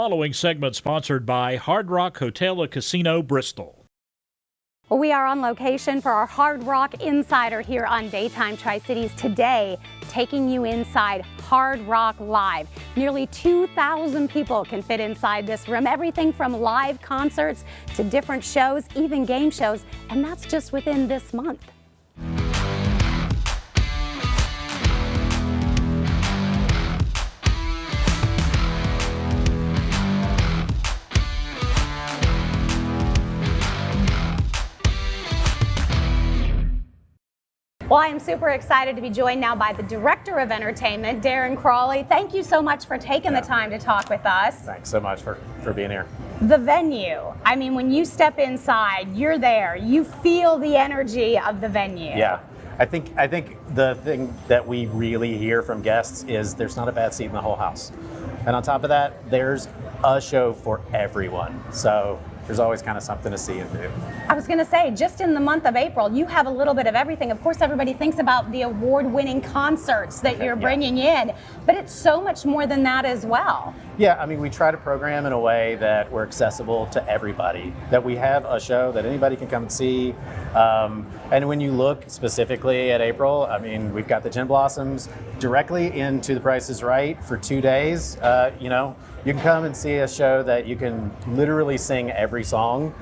Following segment sponsored by Hard Rock Hotel and Casino, Bristol. Well, we are on location for our Hard Rock Insider here on Daytime Tri-Cities today, taking you inside Hard Rock Live. Nearly 2,000 people can fit inside this room, everything from live concerts to different shows, even game shows, and that's just within this month. Well, I am super excited to be joined now by the Director of Entertainment, Darren Crawley. Thank you so much for taking the time to talk with us. Thanks so much for being here. The venue, I mean, when you step inside, you're there. You feel the energy of the venue. Yeah, I think the thing that we really hear from guests is there's not a bad seat in the whole house. And on top of that, there's a show for everyone. So there's always kind of something to see and do. I was going to say, just in the month of April, you have a little bit of everything. Of course, everybody thinks about the award-winning concerts that you're bringing in, but it's so much more than that as well. Yeah, I mean, we try to program in a way that we're accessible to everybody, that we have a show that anybody can come and see. And when you look specifically at April, I mean, we've got the Gin Blossoms directly into The Price is Right for 2 days. You can come and see a show that you can literally sing every song.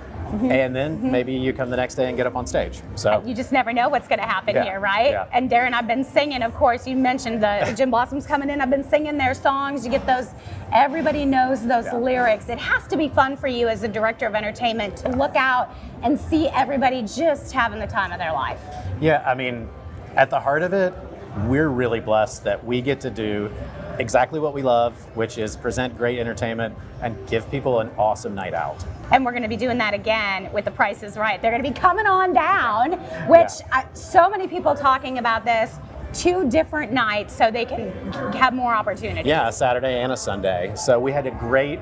And then maybe you come the next day and get up on stage. So you just never know what's going to happen here, right? Yeah. And Darren, I've been singing, of course, you mentioned the Gin Blossoms coming in. I've been singing their songs. You get those, everybody knows those lyrics. It has to be fun for you as a Director of Entertainment to look out and see everybody just having the time of their life. Yeah, I mean, at the heart of it, we're really blessed that we get to do exactly what we love, which is present great entertainment and give people an awesome night out. And we're going to be doing that again with The Price is Right. They're going to be coming on down, which so many people talking about this, 2 different nights so they can have more opportunities. Yeah, a Saturday and a Sunday. So we had a great,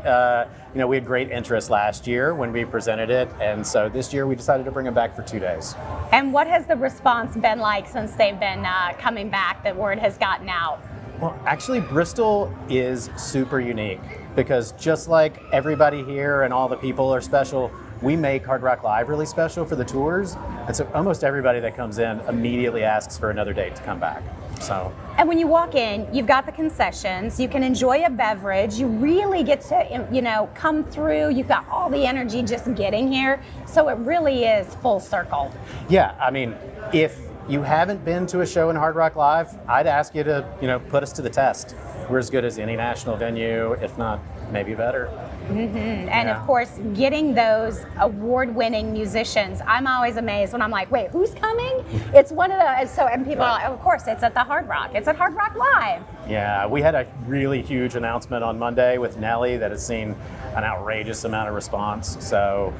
we had great interest last year when we presented it, and so this year we decided to bring it back for 2 days. And what has the response been like since they've been coming back, that word has gotten out? Well, actually, Bristol is super unique because just like everybody here and all the people are special, we make Hard Rock Live really special for the tours. And so almost everybody that comes in immediately asks for another date to come back. So. And when you walk in, you've got the concessions, you can enjoy a beverage, you really get to, come through, you've got all the energy just getting here. So it really is full circle. Yeah, I mean, if you haven't been to a show in Hard Rock Live, I'd ask you to, put us to the test. We're as good as any national venue, if not maybe better. And of course, getting those award-winning musicians, I'm always amazed when I'm like, wait, who's coming? It's one of the, and people are like, of course, it's at the Hard Rock. It's at Hard Rock Live. Yeah, we had a really huge announcement on Monday with Nelly that has seen an outrageous amount of response. So,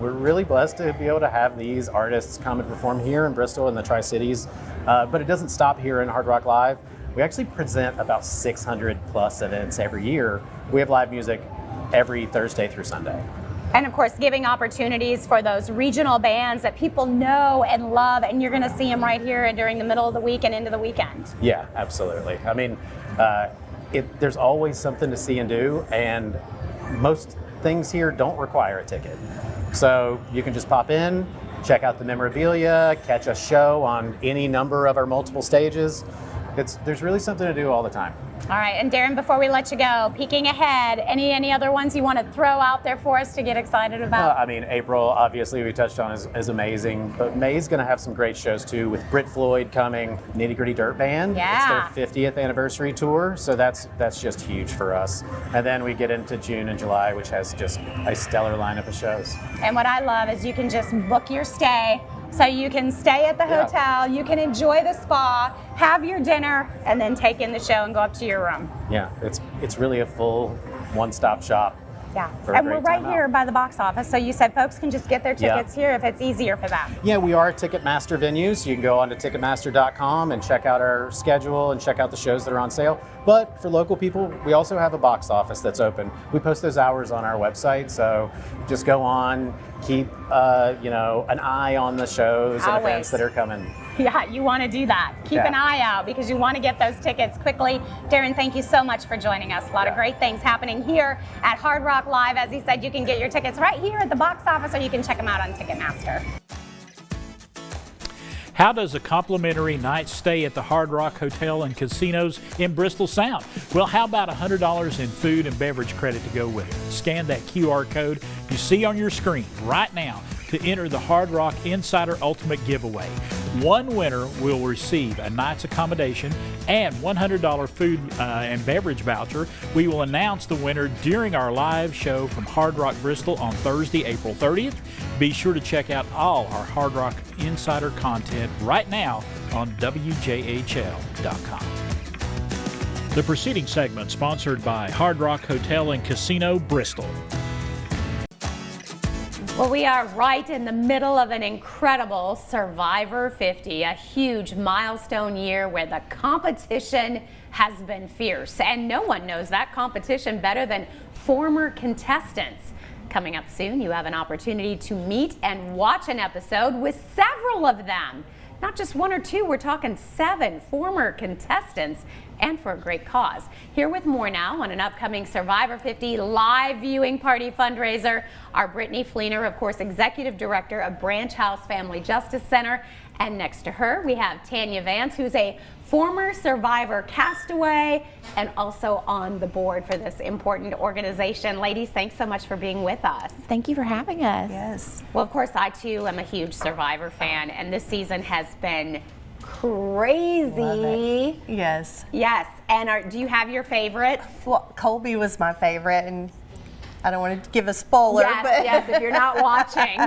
we're really blessed to be able to have these artists come and perform here in Bristol and the Tri-Cities. But it doesn't stop here in Hard Rock Live. We actually present about 600 plus events every year. We have live music every Thursday through Sunday. And of course, giving opportunities for those regional bands that people know and love, and you're going to see them right here during the middle of the week and into the weekend. Yeah, absolutely. I mean, there's always something to see and do, and most things here don't require a ticket. So you can just pop in, check out the memorabilia, catch a show on any number of our multiple stages. There's really something to do all the time. All right, and Darren, before we let you go, peeking ahead, any other ones you want to throw out there for us to get excited about? I mean, April, obviously, we touched on is amazing, but May's going to have some great shows too, with Brit Floyd coming, Nitty Gritty Dirt Band. Yeah. It's their 50th anniversary tour, so that's just huge for us. And then we get into June and July, which has just a stellar lineup of shows. And what I love is you can just book your stay. So you can stay at the hotel, you can enjoy the spa, have your dinner, and then take in the show and go up to your room. Yeah, it's really a full one-stop shop. Yeah, and we're right here by the box office, so you said folks can just get their tickets here if it's easier for them. Yeah, we are a Ticketmaster venue, so you can go on to Ticketmaster.com and check out our schedule and check out the shows that are on sale. But for local people, we also have a box office that's open. We post those hours on our website, so just go on, keep an eye on the shows and events that are coming. Yeah, you want to do that. Keep an eye out because you want to get those tickets quickly. Darren, thank you so much for joining us. A lot of great things happening here at Hard Rock Live. As he said, you can get your tickets right here at the box office or you can check them out on Ticketmaster. How does a complimentary night stay at the Hard Rock Hotel and Casinos in Bristol sound? Well, how about $100 in food and beverage credit to go with it? Scan that QR code you see on your screen right now to enter the Hard Rock Insider Ultimate Giveaway. One winner will receive a night's accommodation and $100 food and beverage voucher. We will announce the winner during our live show from Hard Rock Bristol on Thursday, April 30th. Be sure to check out all our Hard Rock Insider content right now on WJHL.com. The preceding segment sponsored by Hard Rock Hotel and Casino, Bristol. Well, we are right in the middle of an incredible Survivor 50, a huge milestone year where the competition has been fierce. And no one knows that competition better than former contestants. Coming up soon, you have an opportunity to meet and watch an episode with several of them. Not just one or two, we're talking 7 former contestants, and for a great cause. Here with more now on an upcoming Survivor 50 live viewing party fundraiser, our Brittany Fleener, of course, Executive Director of Branch House Family Justice Center. And next to her, we have Tanya Vance, who's a former Survivor castaway and also on the board for this important organization. Ladies, thanks so much for being with us. Thank you for having us. Yes. Well, of course, I too am a huge Survivor fan, and this season has been crazy. Yes. Yes. And do you have your favorites? Well, Colby was my favorite, and I don't want to give a spoiler, but Yes, if you're not watching.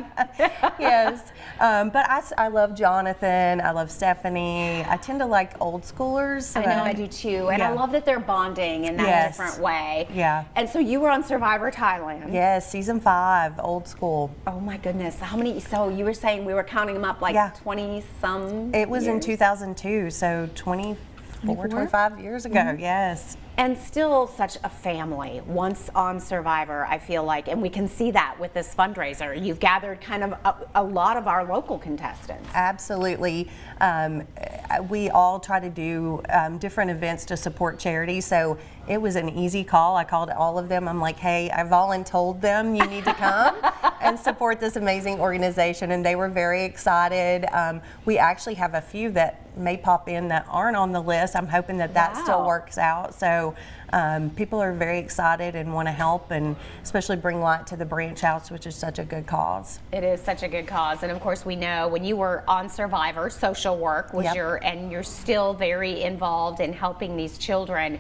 yes. But I love Jonathan. I love Stephanie. I tend to like old schoolers. I know, I do too. And I yeah. love that they're bonding in that Yes. different way. Yeah. And so you were on Survivor Thailand. Yes, season 5, old school. Oh my goodness. How many? So you were saying we were counting them up like Yeah. 20 some It was in years? 2002, so 24, 25 years ago. Yes. And still such a family once on Survivor, I feel like, and we can see that with this fundraiser. You've gathered kind of a lot of our local contestants. Absolutely. We all try to do different events to support charity, so it was an easy call. I called all of them. I'm like, hey, I voluntold them you need to come and support this amazing organization, and they were very excited. We actually have a few that may pop in that aren't on the list. I'm hoping that that still Wow. works out. So people are very excited and want to help, and especially bring light to the Branch House, which is such a good cause. It is such a good cause, and of course we know when you were on Survivor, social work was Yep. and you're still very involved in helping these children.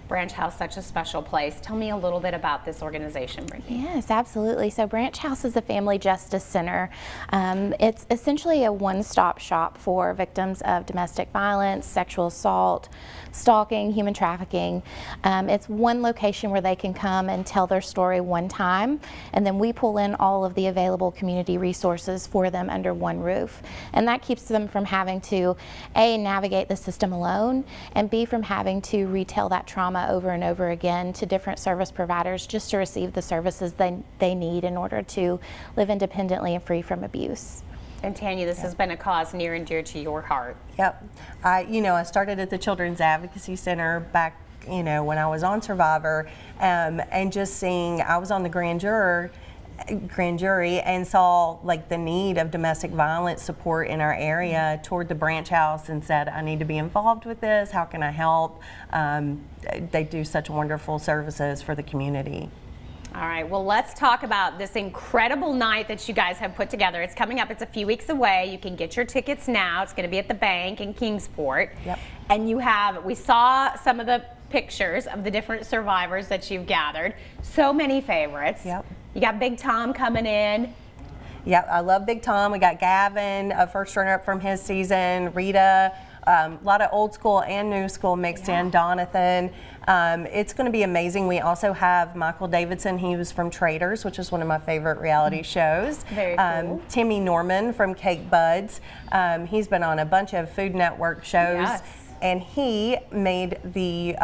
Branch House, such a special place. Tell me a little bit about this organization, Brittany. Yes, absolutely. So Branch House is a family justice center. It's essentially a one-stop shop for victims of domestic violence, sexual assault, stalking, human trafficking. It's one location where they can come and tell their story one time, and then we pull in all of the available community resources for them under one roof. And that keeps them from having to, A, navigate the system alone, and B, from having to retell that trauma over and over again to different service providers just to receive the services they need in order to live independently and free from abuse. And Tanya, this has been a cause near and dear to your heart. Yep. I started at the Children's Advocacy Center back, when I was on Survivor, and just seeing, I was on the grand jury and saw like the need of domestic violence support in our area, toward the Branch House, and said, I need to be involved with this. How can I help? They do such wonderful services for the community. All right, well, let's talk about this incredible night that you guys have put together. It's coming up. It's a few weeks away. You can get your tickets now. It's going to be at the bank in Kingsport. Yep. And we saw some of the pictures of the different survivors that you've gathered. So many favorites. Yep. You got Big Tom coming in. Yeah, I love Big Tom. We got Gavin, a first runner-up from his season, Rita, a lot of old school and new school mixed in, Jonathan. It's going to be amazing. We also have Michael Davidson. He was from Traders, which is one of my favorite reality shows. Very cool. Timmy Norman from Cake Buds. He's been on a bunch of Food Network shows. Yes. And he made the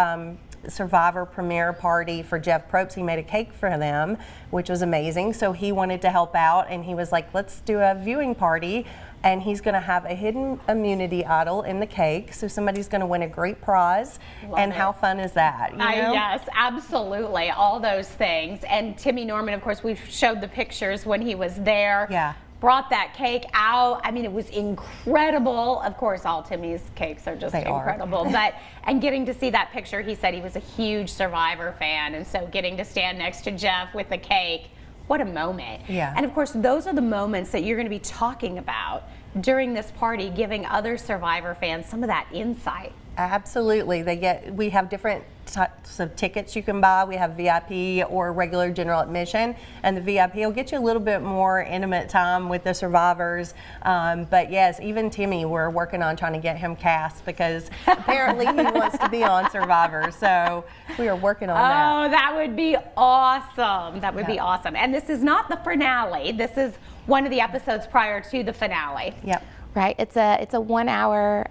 Survivor premiere party for Jeff Probst. He made a cake for them, which was amazing. So he wanted to help out, and he was like, let's do a viewing party. And he's going to have a hidden immunity idol in the cake. So somebody's going to win a great prize. And how fun is that? You know? Yes, absolutely. All those things. And Timmy Norman, of course, we've showed the pictures when he was there. Yeah. Brought that cake out. I mean, it was incredible. Of course, all Timmy's cakes are just incredible. But and getting to see that picture, he said he was a huge Survivor fan, and so getting to stand next to Jeff with the cake, what a moment. Yeah. And of course, those are the moments that you're going to be talking about during this party, giving other Survivor fans some of that insight. Absolutely. We have different types of tickets you can buy. We have VIP or regular general admission, and the VIP will get you a little bit more intimate time with the survivors. But yes, even Timmy, we're working on trying to get him cast because apparently he wants to be on Survivor. So we are working on that. Oh, that would be awesome. That would be awesome. And this is not the finale. This is one of the episodes prior to the finale. Yep. Right, it's a 1 hour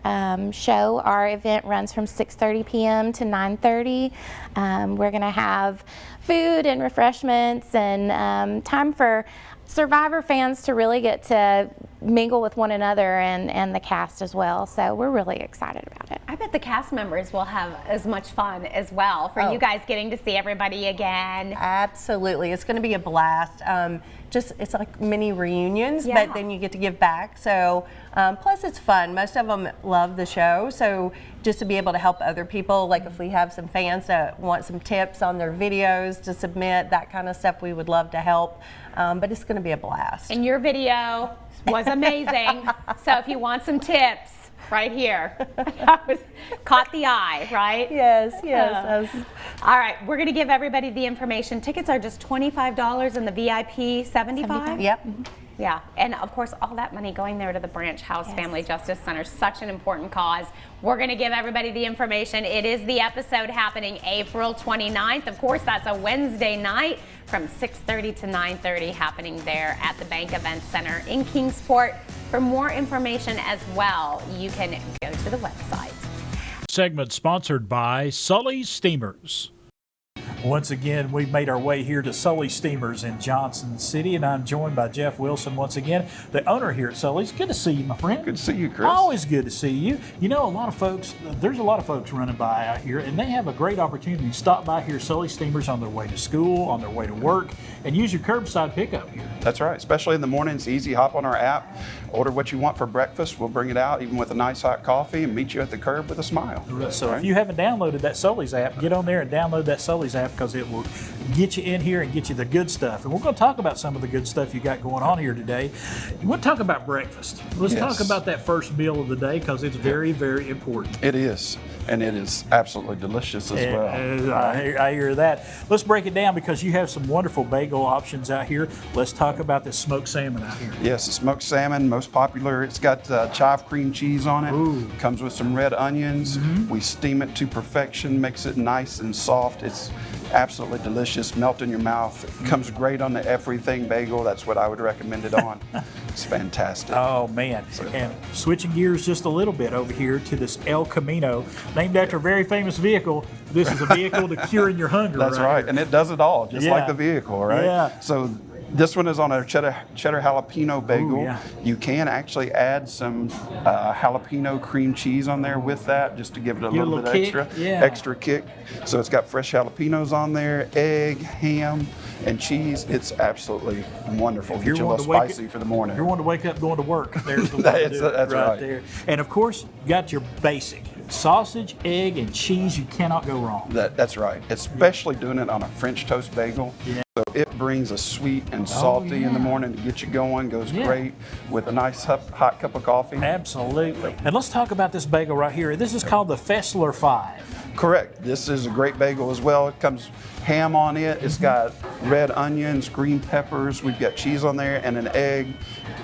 show. Our event runs from 6:30 p.m. to 9:30. We're gonna have food and refreshments and time for Survivor fans to really get to mingle with one another and the cast as well. So we're really excited about it. I bet the cast members will have as much fun as well for you guys getting to see everybody again. Absolutely, it's going to be a blast. It's like mini reunions, but then you get to give back. So plus it's fun. Most of them love the show, so just to be able to help other people, like if we have some fans that want some tips on their videos to submit, that kind of stuff, we would love to help. But it's going to be a blast. And your video was amazing. So if you want some tips, right here. That was caught the eye, right? Yes. All right, we're going to give everybody the information. Tickets are just $25 and the VIP $75. Yep. Yeah, and of course, all that money going there to the Branch House Family Justice Center. Such an important cause. We're going to give everybody the information. It is the episode happening April 29th. Of course, that's a Wednesday night from 6:30 to 9:30 happening there at the Bank Event Center in Kingsport. For more information as well, you can go to the website. Segment sponsored by Sully's Steamers. Once again, we've made our way here to Sully's Steamers in Johnson City, and I'm joined by Jeff Wilson once again, the owner here at Sully's. Good to see you, my friend. Good to see you, Chris. Always good to see you. You know, there's a lot of folks running by out here, and they have a great opportunity to stop by here, Sully's Steamers, on their way to school, on their way to work, and use your curbside pickup here. That's right. Especially in the morning, it's easy. Hop on our app, order what you want for breakfast. We'll bring it out, even with a nice hot coffee, and meet you at the curb with a smile. So if you haven't downloaded that Sully's app, get on there and download that Sully's app, because it will get you in here and get you the good stuff. And we're going to talk about some of the good stuff you got going on here today. We'll talk about breakfast. Let's talk about that first meal of the day, because it's very, very important. It is, and it is absolutely delicious as well. I hear that. Let's break it down, because you have some wonderful bagel options out here. Let's talk about this smoked salmon out here. Yes, the smoked salmon, most popular. It's got chive cream cheese on it. Ooh. Comes with some red onions. We steam it to perfection, makes it nice and soft. It's absolutely delicious, melt in your mouth. It comes great on the everything bagel. That's what I would recommend it on. It's fantastic. Oh man. And switching gears just a little bit over here to this El Camino, named after a very famous vehicle. This is a vehicle to curing your hunger. That's right. And it does it all, just like the vehicle, right? Yeah. So this one is on a cheddar jalapeno bagel. Ooh, yeah. You can actually add some jalapeno cream cheese on there with that, just to give it a little bit kick. extra kick. So it's got fresh jalapenos on there, egg, ham, and cheese. It's absolutely wonderful. Get you a little spicy for the morning. If you're wanting to wake up going to work, there's the way to do it. That's right there. And of course, you got your basic sausage, egg, and cheese. You cannot go wrong. That's right. Especially doing it on a French toast bagel. Yeah. So it brings a sweet and salty in the morning to get you going. Goes great with a nice hot cup of coffee. Absolutely. And let's talk about this bagel right here. This is called the Fessler 5. Correct. This is a great bagel as well. It comes ham on it. It's got red onions, green peppers. We've got cheese on there and an egg.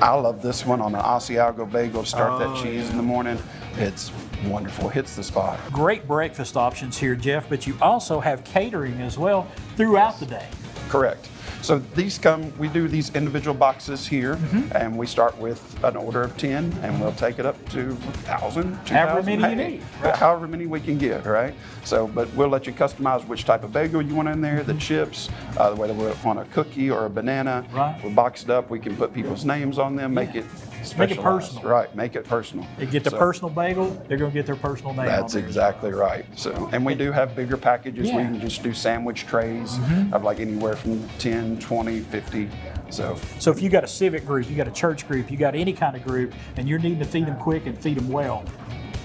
I love this one on an Asiago bagel to start that cheese in the morning. It's wonderful. Hits the spot. Great breakfast options here, Jeff, but you also have catering as well throughout the day. Correct. So these we do these individual boxes here, and we start with an order of 10, and we'll take it up to 1,000, 2,000. However many you need. Right. However many we can get, right? So, but we'll let you customize which type of bagel you want in there, the chips, whether we want a cookie or a banana. Right. We'll box it up. We can put people's names on them, make it specialized. Make it personal. Right, make it personal. They get the personal bagel, they're going to get their personal name That's on there. exactly right. So, and we do have bigger packages. Yeah. We can just do sandwich trays of like anywhere from 10, 20, 50. So if you got a civic group, you got a church group, you got any kind of group, and you're needing to feed them quick and feed them well,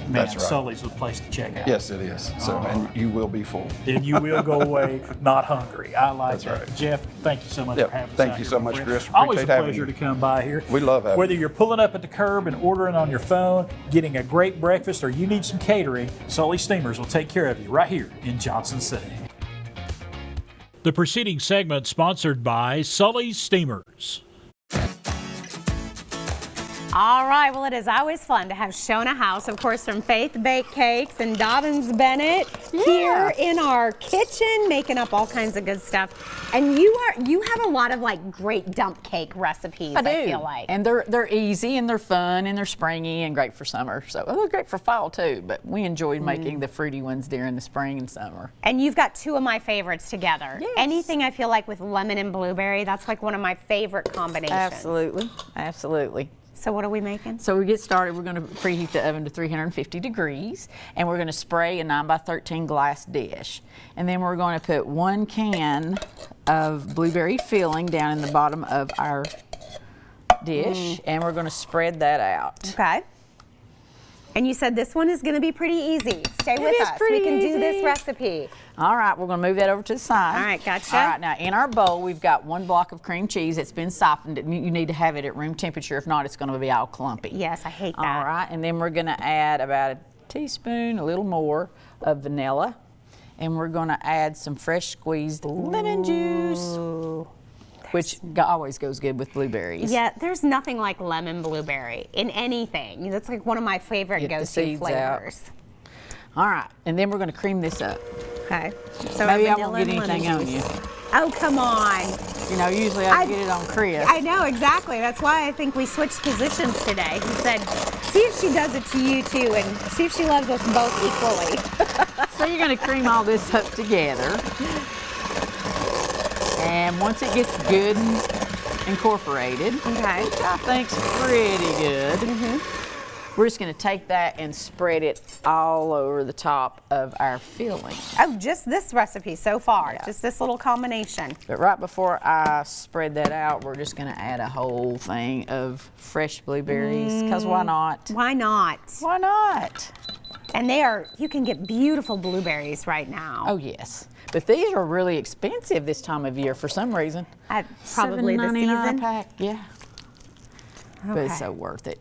man, That's right. Sully's the place to check out. yes, it is. So, and you will be full. And you will go away not hungry. I like That's that. right. Jeff, thank you so much Yep, for having us thank out you here, so my much, friend. Chris. Always a Appreciate having pleasure you. to come by here. We love having Whether you. you're pulling up at the curb and ordering on your phone, getting a great breakfast, or you need some catering, Sully Steamers will take care of you right here in Johnson City. The preceding segment sponsored by Sully's Steamers. All right, well, it is always fun to have Shona House, of course, from Faith Baked Cakes and Dobbins Bennett here in our kitchen, making up all kinds of good stuff. And you have a lot of like great dump cake recipes, I feel like. And they're easy and they're fun and they're springy and great for summer. So they're great for fall too, but we enjoyed making the fruity ones during the spring and summer. And you've got two of my favorites together. Yes. Anything I feel like with lemon and blueberry, that's like one of my favorite combinations. Absolutely, absolutely. So what are we making? So we get started, we're going to preheat the oven to 350 degrees, and we're going to spray a 9x13 glass dish. And then we're going to put 1 can of blueberry filling down in the bottom of our dish, and we're going to spread that out. Okay. And you said this one is going to be pretty easy. Stay with is us. pretty We can do this easy. recipe. All right, we're going to move that over to the side. All right, gotcha. All right, now in our bowl, we've got 1 block of cream cheese that's been softened. You need to have it at room temperature. If not, it's going to be all clumpy. Yes, I hate that. All right, and then we're going to add about a teaspoon, a little more, of vanilla. And we're going to add some fresh squeezed lemon juice, which always goes good with blueberries. Yeah, there's nothing like lemon blueberry in anything. That's like one of my favorite Get the go-to seeds out. flavors. All right, and then we're going to cream this up. Okay. So Maybe I vanilla won't get and lemon anything on juice. you. Oh, come on. You know, usually I get it on Chris. I know, exactly. That's why I think we switched positions today. He said, see if she does it to you too, and see if she loves us both equally. So you're going to cream all this up together. And once it gets good and incorporated, Okay. which I think's pretty good, we're just going to take that and spread it all over the top of our filling. Oh, just this recipe so far, Yeah. just this little combination. But right before I spread that out, we're just going to add a whole thing of fresh blueberries, because why not? Why not? Why not? And you can get beautiful blueberries right now. Oh, yes. But these are really expensive this time of year for some reason. Probably the $7.99 season. a pack, yeah. But it's Okay. so worth it.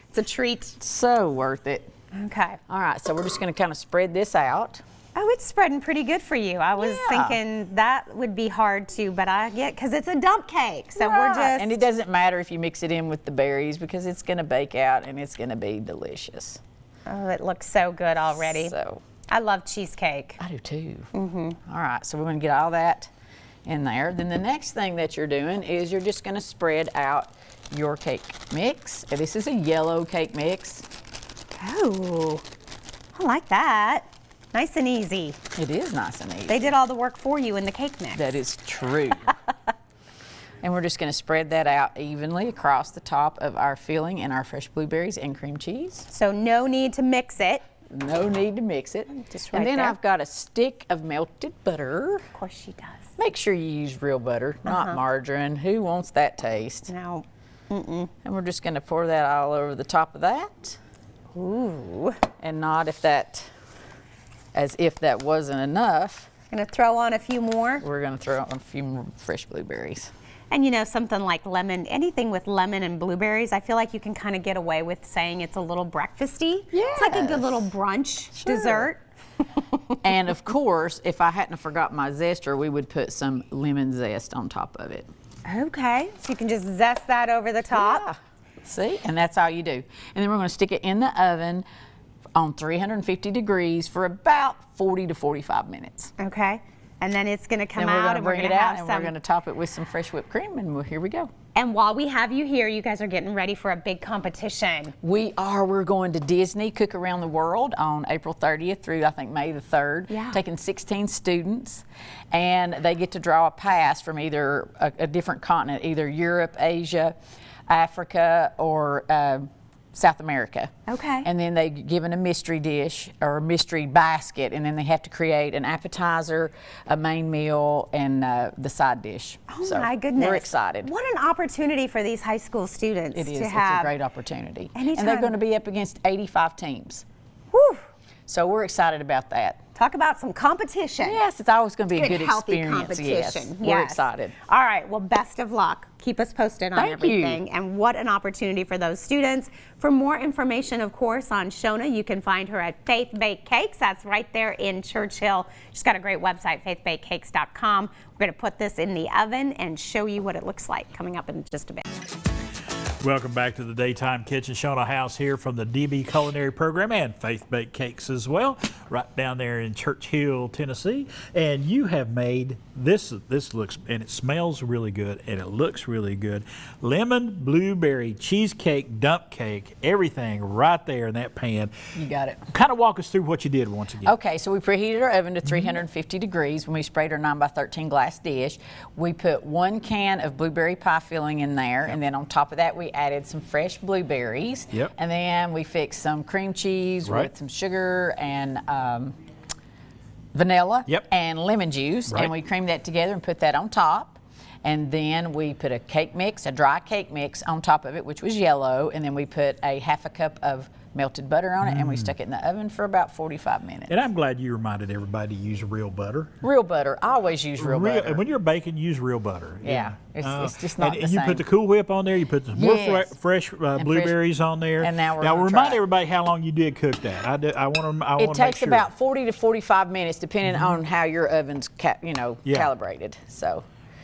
It's a treat. So worth it. Okay. All right, so we're just going to kind of spread this out. Oh, it's spreading pretty good for you. I was Yeah. thinking that would be hard to, but I get, because it's a dump cake. So we're Right. just. And it doesn't matter if you mix it in with the berries because it's going to bake out and it's going to be delicious. Oh, it looks so good already. So I love cheesecake. I do too. All right, so we're going to get all that in there. Then the next thing that you're doing is you're just going to spread out your cake mix. And this is a yellow cake mix. Oh, I like that. Nice and easy. It is nice and easy. They did all the work for you in the cake mix. That is true. And we're just going to spread that out evenly across the top of our filling and our fresh blueberries and cream cheese. So no need to mix it. No need to mix it. Just right and then there. I've got a stick of melted butter. Of course she does. Make sure you use real butter, not margarine. Who wants that taste? No. And we're just going to pour that all over the top of that. Ooh. And not as if that wasn't enough, Gonna throw on a few more. we're going to throw on a few more fresh blueberries. And you know, something like lemon, anything with lemon and blueberries, I feel like you can kind of get away with saying it's a little breakfasty. It's like a good little brunch dessert. And of course, if I hadn't forgot my zester, we would put some lemon zest on top of it. Okay, so you can just zest that over the top. Yeah. See, and that's all you do. And then we're going to stick it in the oven on 350 degrees for about 40 to 45 minutes. Okay. And then it's going to come Then we're out going to and we're bring going it to out have and we're some. going to top it with some fresh whipped cream, and here we go. And while we have you here, you guys are getting ready for a big competition. We are. We're going to Disney Cook Around the World on April 30th through, I think, May the 3rd. Yeah. Taking 16 students, and they get to draw a pass from either a different continent, either Europe, Asia, Africa, or South America. Okay. And then they given a mystery dish or a mystery basket, and then they have to create an appetizer, a main meal, and the side dish. Oh So my goodness. We're excited. What an opportunity for these high school students It is. to It's have. a great opportunity. Anytime. And they're going to be up against 85 teams. Whew. So we're excited about that. Talk about some competition. Yes, it's always going to be a good healthy experience. competition. Yes, we're excited. All right, well, best of luck. Keep us posted on Thank everything. you. And what an opportunity for those students. For more information, of course, on Shona, you can find her at Faith Baked Cakes. That's right there in Churchill. She's got a great website, faithbakedcakes.com. We're going to put this in the oven and show you what it looks like coming up in just a bit. Welcome back to the Daytime Kitchen. Shona House here from the DB Culinary Program and Faith Baked Cakes as well, right down there in Churchill, Tennessee. And you have made this looks, and it smells really good, and it looks really good. Lemon blueberry cheesecake dump cake, everything right there in that pan. You got it. Kind of walk us through what you did once again. Okay, so we preheated our oven to 350 degrees when we sprayed our 9x13 glass dish. We put 1 can of blueberry pie filling in there, and then on top of that we added some fresh blueberries. Yep. And then we fixed some cream cheese Right. with some sugar and vanilla Yep. and lemon juice, Right. and we creamed that together and put that on top. And then we put a cake mix, a dry cake mix on top of it, which was yellow, and then we put a half a cup of melted butter on it, and we stuck it in the oven for about 45 minutes. And I'm glad you reminded everybody to use real butter. Real butter. I always use real butter. And when you're baking, use real butter. Yeah, it's just not and the you same. put the Cool Whip on there. You put some more Yes. fresh blueberries on there. And now we're gonna remind try it. everybody how long you did cook that. I want to. It takes about 40 to 45 minutes, depending on how your oven's Yeah. calibrated.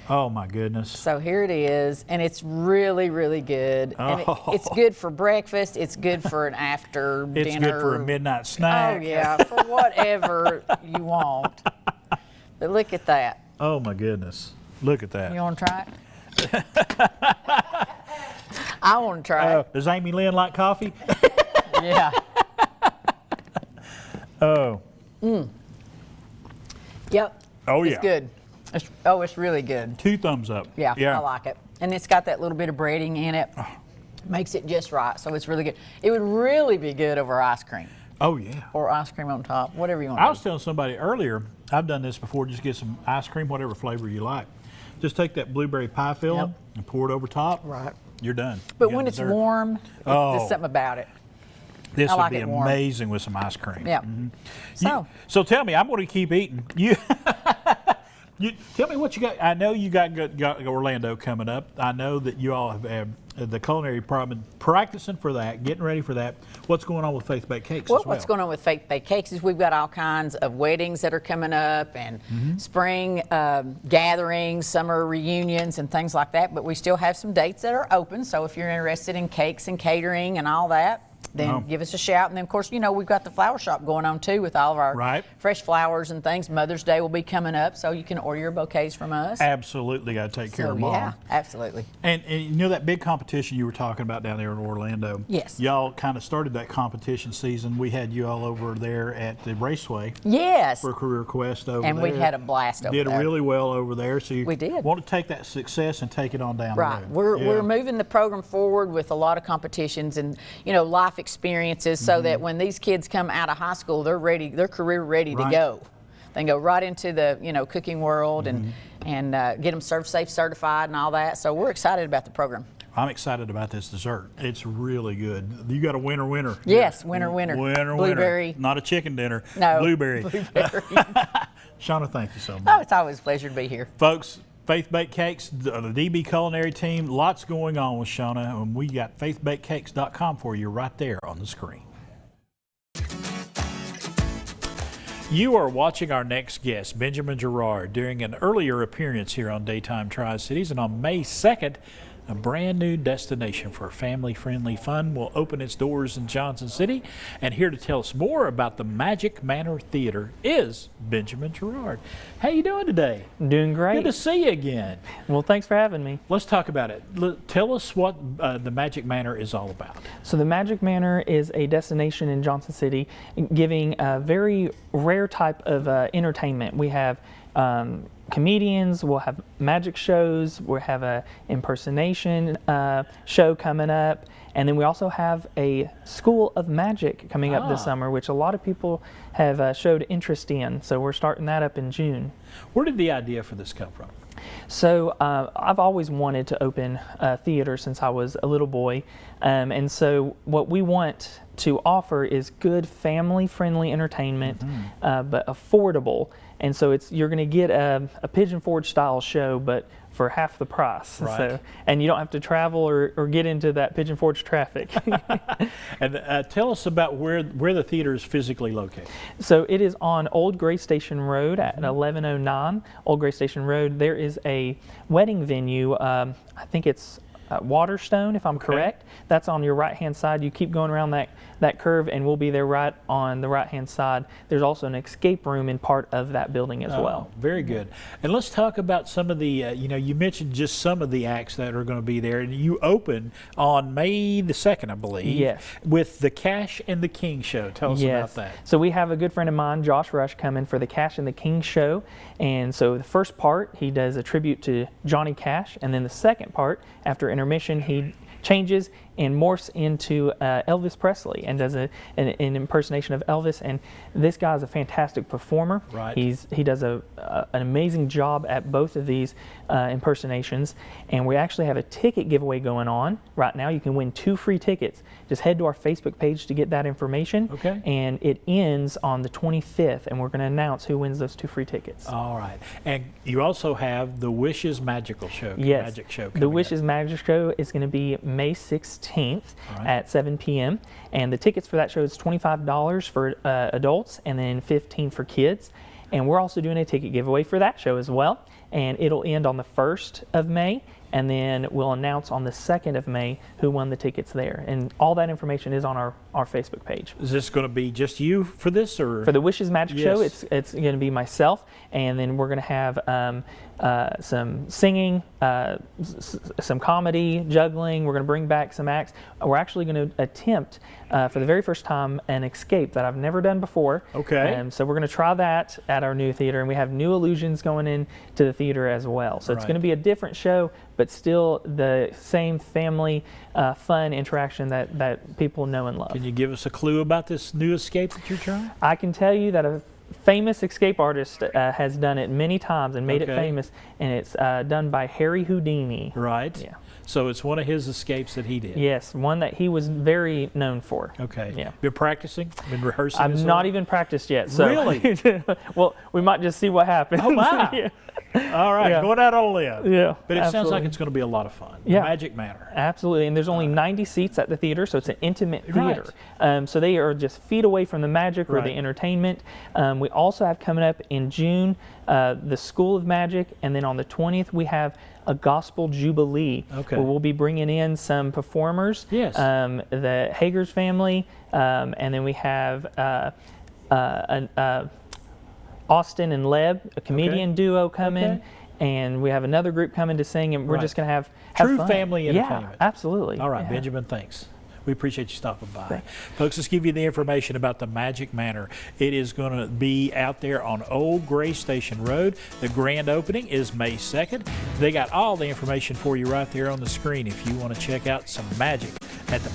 Oh my goodness. So here it is, and it's really, really good. And Oh. it's good for breakfast. It's good for an after dinner. It's good for a midnight snack. Oh yeah, for whatever you want. But look at that. Oh my goodness. Look at that. You want to try it? I want to try it. Does Amy Lynn like coffee? Yeah. Oh. Yep. Oh yeah. It's good. It's really good. 2 thumbs up. Yeah, I like it. And it's got that little bit of breading in it. Makes it just right, so it's really good. It would really be good over ice cream Oh yeah. or ice cream on top, whatever you want. I was telling somebody earlier, I've done this before, just get some ice cream, whatever flavor you like. Just take that blueberry pie filling Yep. and pour it over top. Right. You're done. But You got when it's dessert. warm, Oh. there's something about it. This I would like be it warm. amazing with some ice cream. Yeah. So tell me, I'm going to keep eating. You tell me what you got. I know you got Orlando coming up. I know that you all have the culinary department practicing for that, getting ready for that. What's going on with Faith Baked Cakes as well? What's going on with Faith Baked Cakes is we've got all kinds of weddings that are coming up and spring gatherings, summer reunions and things like that, but we still have some dates that are open. So if you're interested in cakes and catering and all that, then give us a shout. And then, of course, you know, we've got the flower shop going on too with all of our fresh flowers and things. Mother's Day will be coming up, so you can order your bouquets from us. Absolutely got to take care of Mom. Yeah, absolutely. And you know that big competition you were talking about down there in Orlando? Yes. Y'all kind of started that competition season. We had you all over there at the Raceway Yes. for Career Quest over And there. we had a blast over Did there. really well over there. So you We did. want to take that success and take it on down Right. the road. We're moving the program forward with a lot of competitions and, you know, life experiences so that when these kids come out of high school, they're ready, their career ready to go. They can go right into the, you know, cooking world and get them Serve Safe certified and all that. So we're excited about the program. I'm excited about this dessert. It's really good. You got a winner. Yes, winner. Blueberry. Blueberry. Not a chicken dinner. No. Blueberry. Blueberry. Shona, thank you so much. Oh, it's always a pleasure to be here. Folks, Faith Baked Cakes, the DB Culinary team, lots going on with Shona, and we got faithbakedcakes.com for you right there on the screen. You are watching our next guest, Benjamin Gerard, during an earlier appearance here on Daytime Tri-Cities, and on May 2nd, A brand new destination for family-friendly fun will open its doors in Johnson City. And here to tell us more about the Magic Manor Theater is Benjamin Gerard. How you doing today? Doing great. Good to see you again. Well, thanks for having me. Let's talk about it. Tell us what the Magic Manor is all about. So the Magic Manor is a destination in Johnson City giving a very rare type of entertainment. We have comedians, we'll have magic shows, we'll have a impersonation show coming up, and then we also have a School of Magic coming up this summer, which a lot of people have showed interest in. So we're starting that up in June. Where did the idea for this come from? So I've always wanted to open a theater since I was a little boy, and so what we want to offer is good family-friendly entertainment, but affordable. And so you're going to get a Pigeon Forge style show, but for half the price. Right. So, and you don't have to travel or get into that Pigeon Forge traffic. And tell us about where the theater is physically located. So it is on Old Gray Station Road at 1109 Old Gray Station Road. There is a wedding venue. I think it's Waterstone, if I'm correct. That's on your right-hand side. You keep going around that curve, and we'll be there right on the right-hand side. There's also an escape room in part of that building as well. Very good. And let's talk about some of the, you mentioned just some of the acts that are going to be there. And you open on May the 2nd, I believe. Yes. With the Cash and the King show. Tell us about that. So we have a good friend of mine, Josh Rush, coming for the Cash and the King show. And so the first part, he does a tribute to Johnny Cash. And then the second part, after intermission, he changes and morphs into Elvis Presley and does an impersonation of Elvis. And this guy is a fantastic performer. Right. He does an amazing job at both of these impersonations. And we actually have a ticket giveaway going on right now. You can win 2 free tickets. Just head to our Facebook page to get that information. Okay. And it ends on the 25th, and we're going to announce who wins those 2 free tickets. All right. And you also have the Wishes Magical Show. Yes. Magic Show. The Wishes Magic Show is going to be May 16th at 7 p.m. And the tickets for that show is $25 for adults and then $15 for kids. And we're also doing a ticket giveaway for that show as well. And it'll end on the 1st of May. And then we'll announce on the 2nd of May who won the tickets there. And all that information is on our Facebook page. Is this going to be just you for this, or for the Wishes Magic Show? Yes. It's going to be myself, and then we're going to have some singing, some comedy, juggling. We're going to bring back some acts. We're actually going to attempt for the very first time an escape that I've never done before. Okay. So we're going to try that at our new theater, and we have new illusions going in to the theater as well. So it's going to be a different show, but still the same family fun interaction that people know and love. Can you give us a clue about this new escape that you're trying? I can tell you that a famous escape artist has done it many times and made it famous, and it's done by Harry Houdini. Right. Yeah. So it's one of his escapes that he did. Yes, one that he was very known for. Okay. Yeah. Been practicing? Been rehearsing? I've this not all? even practiced yet. So. Really? Well, we might just see what happens. Oh, wow. Yeah. All right, Yeah. going out on a limb. Yeah, But it sounds like absolutely. it's going to be a lot of fun. Yeah. Magic Manor. Absolutely, and there's only 90 seats at the theater, so it's an intimate Right. theater. So they are just feet away from the magic or Right. the entertainment. We also have coming up in June the School of Magic, and then on the 20th we have a Gospel Jubilee, Okay. where we'll be bringing in some performers. Yes. The Hager's family, and then we have Austin and Leb, a comedian duo coming. Okay. And we have another group coming to sing, and we're Right. just going to have True fun. family entertainment. Yeah, absolutely. All right, Yeah. Benjamin, thanks. We appreciate you stopping by. Thanks. Folks, let's give you the information about the Magic Manor. It is going to be out there on Old Gray Station Road. The grand opening is May 2nd. They got all the information for you right there on the screen if you want to check out some magic at the